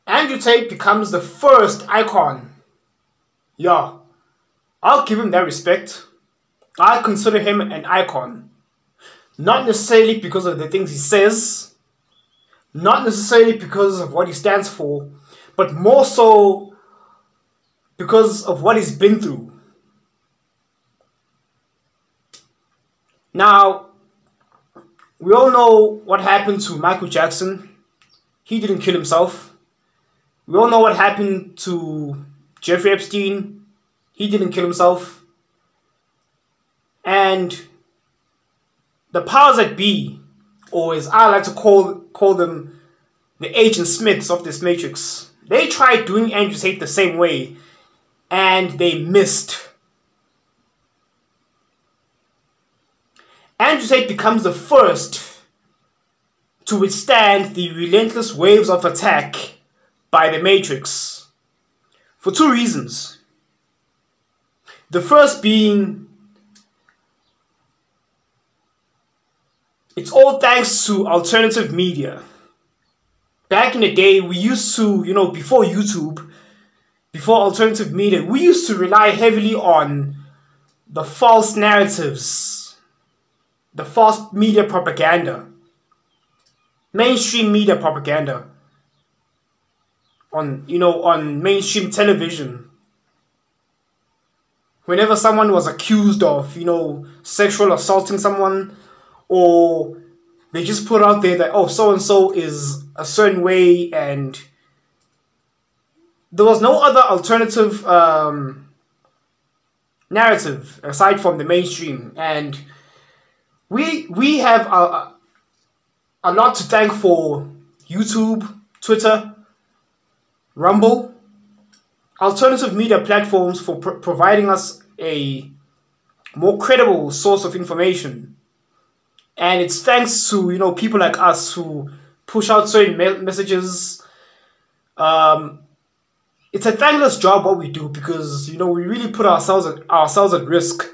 Andrew Tate becomes the first icon. Yeah, I'll give him that respect. I consider him an icon. Not necessarily because of the things he says, not necessarily because of what he stands for, but more so because of what he's been through. Now, we all know what happened to Michael Jackson. He didn't kill himself. We all know what happened to Jeffrey Epstein. He didn't kill himself. And the powers that be, or as I like to call them, the Agent Smiths of this matrix, they tried doing Andrew Tate the same way, and they missed. Andrew Tate becomes the first to withstand the relentless waves of attack by the Matrix for two reasons. The first being, it's all thanks to alternative media. Back in the day, we used to, before YouTube, before alternative media, we used to rely heavily on the false narratives, the false media propaganda, mainstream media propaganda on mainstream television. Whenever someone was accused of, sexual assaulting someone, or they just put out there that, oh, so-and-so is a certain way, and there was no other alternative narrative aside from the mainstream. And we have a lot to thank for YouTube, Twitter, Rumble, alternative media platforms for providing us a more credible source of information. And it's thanks to, people like us who push out certain messages. It's a thankless job what we do, because, we really put ourselves at risk.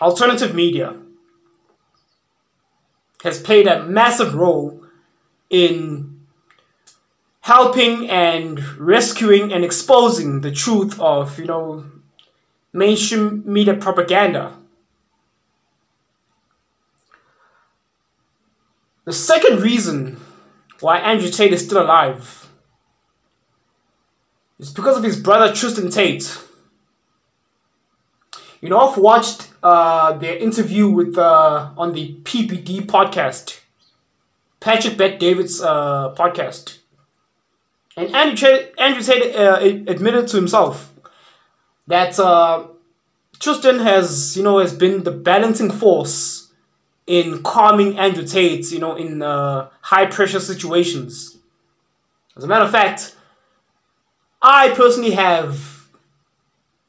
Alternative media has played a massive role in helping and rescuing and exposing the truth of, mainstream media propaganda. The second reason why Andrew Tate is still alive is because of his brother Tristan Tate. I've watched their interview with on the PBD podcast, Patrick Bet-David's podcast. And Andrew Tate admitted to himself that Tristan has been the balancing force in calming Andrew Tate, in high pressure situations. As a matter of fact, I personally have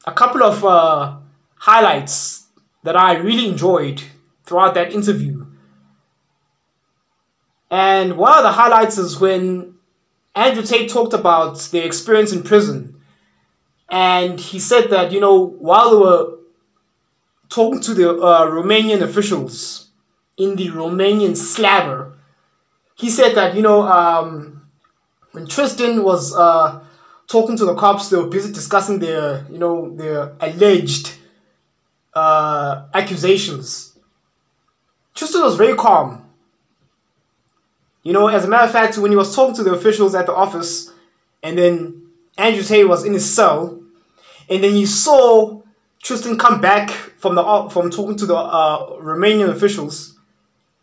a couple of highlights that I really enjoyed throughout that interview. And one of the highlights is when Andrew Tate talked about their experience in prison. And he said that, while they were talking to the Romanian officials in the Romanian slabber, he said that, when Tristan was talking to the cops, they were busy discussing their alleged accusations. Tristan was very calm. As a matter of fact, when he was talking to the officials at the office, and then Andrew Tate was in his cell, and then he saw Tristan come back from talking to the Romanian officials,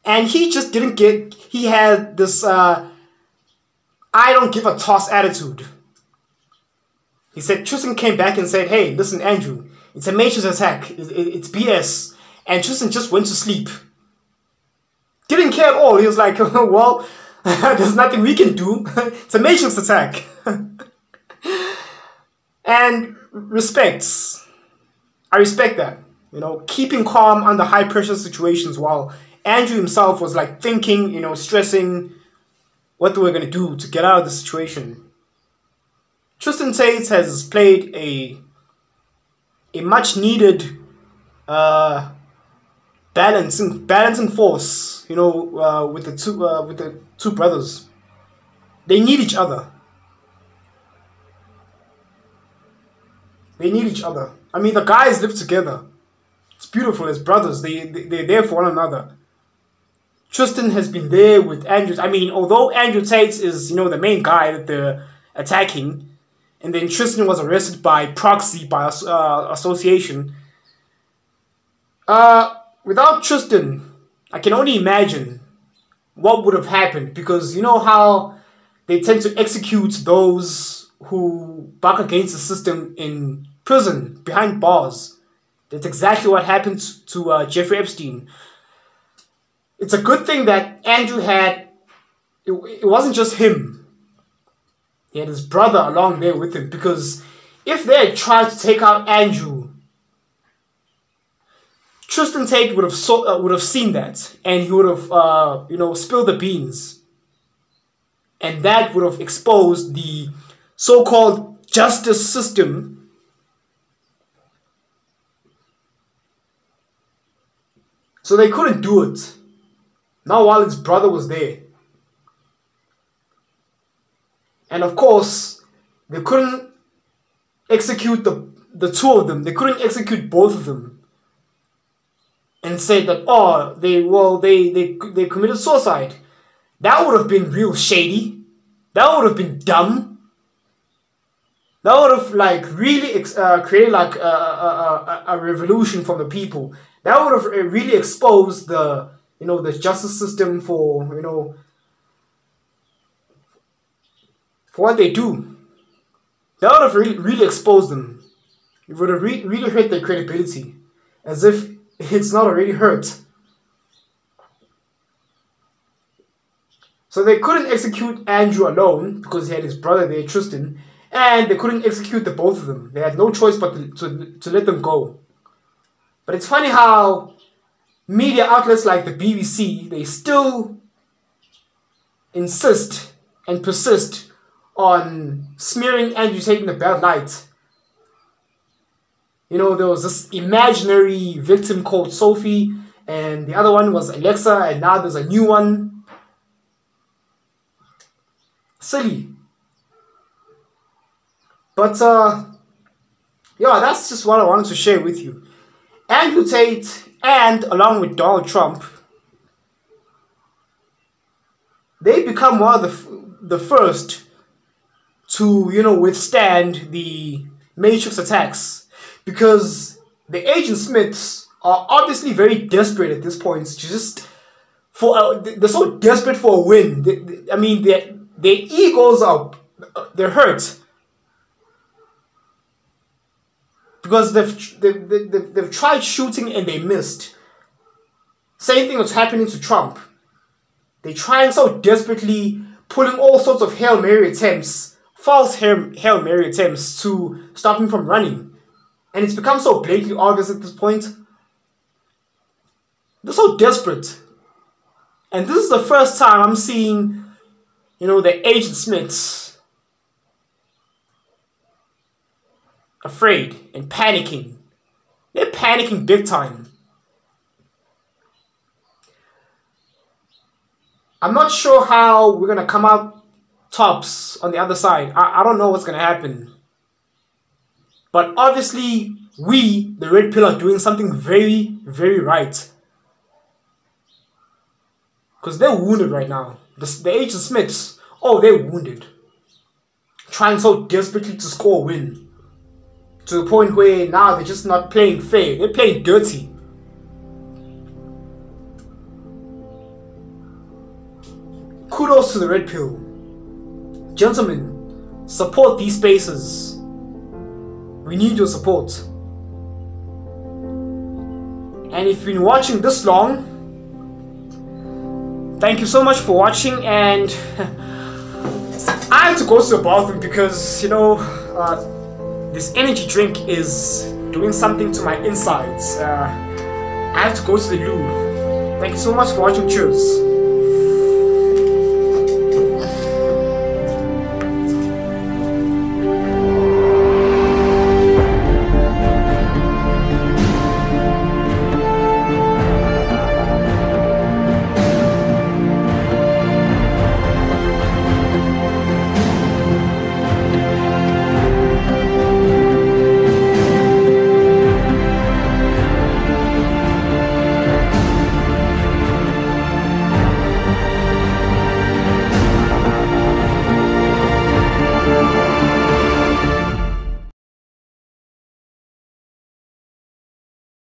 and he just didn't get. He had this I don't give a toss attitude. He said Tristan came back and said, "Hey, listen, Andrew, it's a matrix attack. It's BS," and Tristan just went to sleep. Didn't care at all. He was like, well, there's nothing we can do. It's a matrix attack. And respects. I respect that. Keeping calm under high pressure situations, while Andrew himself was like thinking, stressing what they were going to do to get out of the situation. Tristan Tate has played a much needed balancing force, with the two brothers. They need each other. They need each other. I mean, the guys live together. It's beautiful as brothers. They're there for one another. Tristan has been there with Andrew. I mean, although Andrew Tate is, the main guy that they're attacking, and then Tristan was arrested by proxy, by association. Without Tristan, I can only imagine what would have happened, because you know how they tend to execute those who buck against the system in prison, behind bars. That's exactly what happened to Jeffrey Epstein. It's a good thing that Andrew had, it wasn't just him. He had his brother along there with him, because if they had tried to take out Andrew, Tristan Tate would have seen that, and he would have spilled the beans, and that would have exposed the so-called justice system. So they couldn't do it. Not while his brother was there. And of course, they couldn't execute the two of them. They couldn't execute both of them. And say that, oh, they committed suicide. That would have been real shady. That would have been dumb. That would have really created a revolution from the people. That would have really exposed the the justice system for for what they do. That would have really exposed them. It would have really hurt their credibility, as if it's not already hurt. So they couldn't execute Andrew alone because he had his brother there, Tristan, and they couldn't execute the both of them. They had no choice but to let them go. But it's funny how media outlets like the BBC, they still insist and persist on smearing Andrew Tate in the bad light. There was this imaginary victim called Sophie, and the other one was Alexa, and now there's a new one. Silly. But, yeah, that's just what I wanted to share with you. Andrew Tate, and along with Donald Trump, they become one of the first to, withstand the Matrix attacks. Because the Agent Smiths are obviously very desperate at this point. They're so desperate for a win. Their egos they're hurt. Because they've tried shooting and they missed. Same thing was happening to Trump. They're trying so desperately, pulling all sorts of Hail Mary attempts, false Hail Mary attempts to stop him from running. And it's become so blatantly obvious at this point. They're so desperate. And this is the first time I'm seeing, the Agent Smiths afraid and panicking. They're panicking big time. I'm not sure how we're going to come out tops on the other side. I don't know what's going to happen. But obviously, we, the Red Pill, are doing something very, very right. Because they're wounded right now. The Agent Smiths, they're wounded. Trying so desperately to score a win. To the point where now they're just not playing fair. They're playing dirty. Kudos to the Red Pill. Gentlemen, support these spaces. We need your support. And if you've been watching this long, thank you so much for watching. And I have to go to the bathroom because, this energy drink is doing something to my insides. I have to go to the loo. Thank you so much for watching. Cheers.